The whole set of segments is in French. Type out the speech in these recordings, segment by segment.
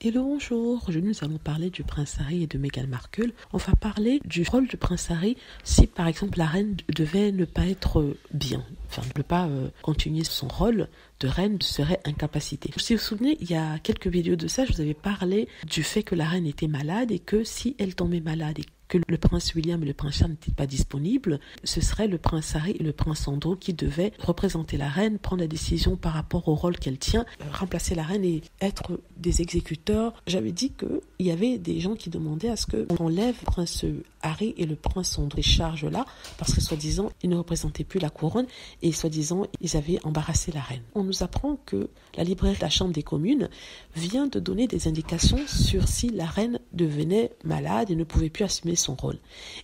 Hello, bonjour. Aujourd'hui, nous allons parler du prince Harry et de Meghan Markle. On va parler du rôle du prince Harry si, par exemple, la reine devait ne pas être bien, ne pas continuer son rôle de reine, serait incapacitée. Si vous vous souvenez, il y a quelques vidéos de ça, je vous avais parlé du fait que la reine était malade et que si elle tombait malade et que le prince William et le prince Charles n'étaient pas disponibles, ce serait le prince Harry et le prince Andrew qui devaient représenter la reine, prendre la décision par rapport au rôle qu'elle tient, remplacer la reine et être des exécuteurs. J'avais dit qu'il y avait des gens qui demandaient à ce qu'on enlève le prince Harry et le prince Andrew des charges-là, parce que soi-disant, ils ne représentaient plus la couronne et soi-disant, ils avaient embarrassé la reine. On nous apprend que la librairie de la Chambre des communes vient de donner des indications sur si la reine devenait malade et ne pouvait plus assumer son rôle.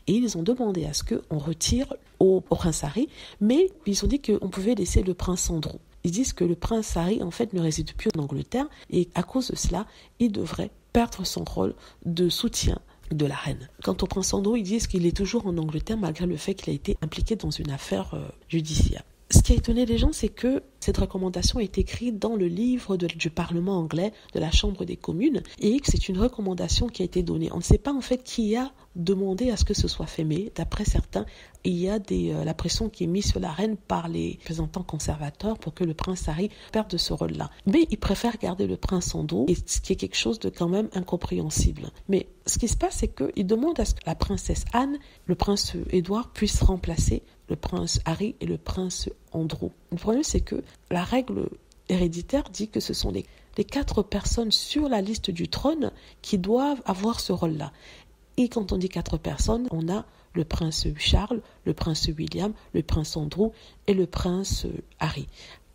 Et ils ont demandé à ce qu'on retire au prince Harry, mais ils ont dit qu'on pouvait laisser le prince Andrew. Ils disent que le prince Harry, en fait, ne réside plus en Angleterre et à cause de cela, il devrait perdre son rôle de soutien de la reine. Quant au prince Andrew, ils disent qu'il est toujours en Angleterre malgré le fait qu'il a été impliqué dans une affaire judiciaire. Ce qui a étonné les gens, c'est que cette recommandation est écrite dans le livre du Parlement anglais de la Chambre des communes et que c'est une recommandation qui a été donnée. On ne sait pas en fait qui a demandé à ce que ce soit fait, mais d'après certains, il y a la pression qui est mise sur la reine par les représentants conservateurs pour que le prince Harry perde de ce rôle-là. Mais ils préfèrent garder le prince Andrew, et ce qui est quelque chose de quand même incompréhensible. Mais ce qui se passe, c'est qu'ils demandent à ce que la princesse Anne, le prince Édouard, puissent remplacer le prince Harry et le prince Andrew. Le problème, c'est que la règle héréditaire dit que ce sont les 4 personnes sur la liste du trône qui doivent avoir ce rôle-là. Et quand on dit 4 personnes, on a le prince Charles, le prince William, le prince Andrew et le prince Harry.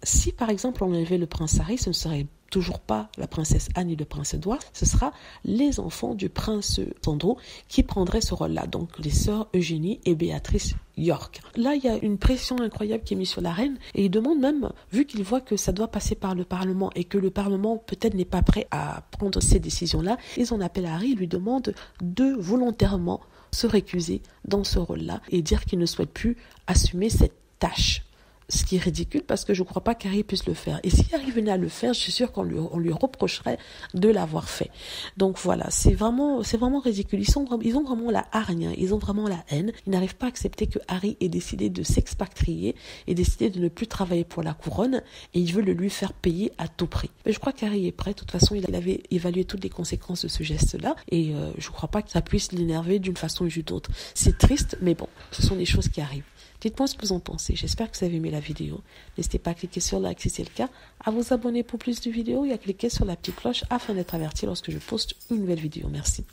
Si par exemple on enlevait le prince Harry, ce ne serait toujours pas la princesse Anne et le prince Édouard, ce sera les enfants du prince Andrew qui prendraient ce rôle-là, donc les sœurs Eugénie et Béatrice York. Là, il y a une pression incroyable qui est mise sur la reine et ils demandent même, vu qu'ils voient que ça doit passer par le Parlement et que le Parlement peut-être n'est pas prêt à prendre ces décisions-là, ils en appellent à Harry, ils lui demandent de volontairement se récuser dans ce rôle-là et dire qu'il ne souhaite plus assumer cette tâche. Ce qui est ridicule parce que je ne crois pas qu'Harry puisse le faire. Et si Harry venait à le faire, je suis sûre qu'on lui reprocherait de l'avoir fait. Donc voilà, c'est vraiment ridicule. Ils ont vraiment la hargne, ils ont vraiment la haine. Ils n'arrivent pas à accepter que Harry ait décidé de s'expatrier et décidé de ne plus travailler pour la couronne et ils veulent le lui faire payer à tout prix. Mais je crois qu'Harry est prêt. De toute façon, il avait évalué toutes les conséquences de ce geste-là et je ne crois pas que ça puisse l'énerver d'une façon ou d'une autre. C'est triste, mais bon, ce sont des choses qui arrivent. Dites-moi ce que vous en pensez. J'espère que vous avez aimé la vidéo. N'hésitez pas à cliquer sur like si c'est le cas, à vous abonner pour plus de vidéos et à cliquer sur la petite cloche afin d'être averti lorsque je poste une nouvelle vidéo. Merci.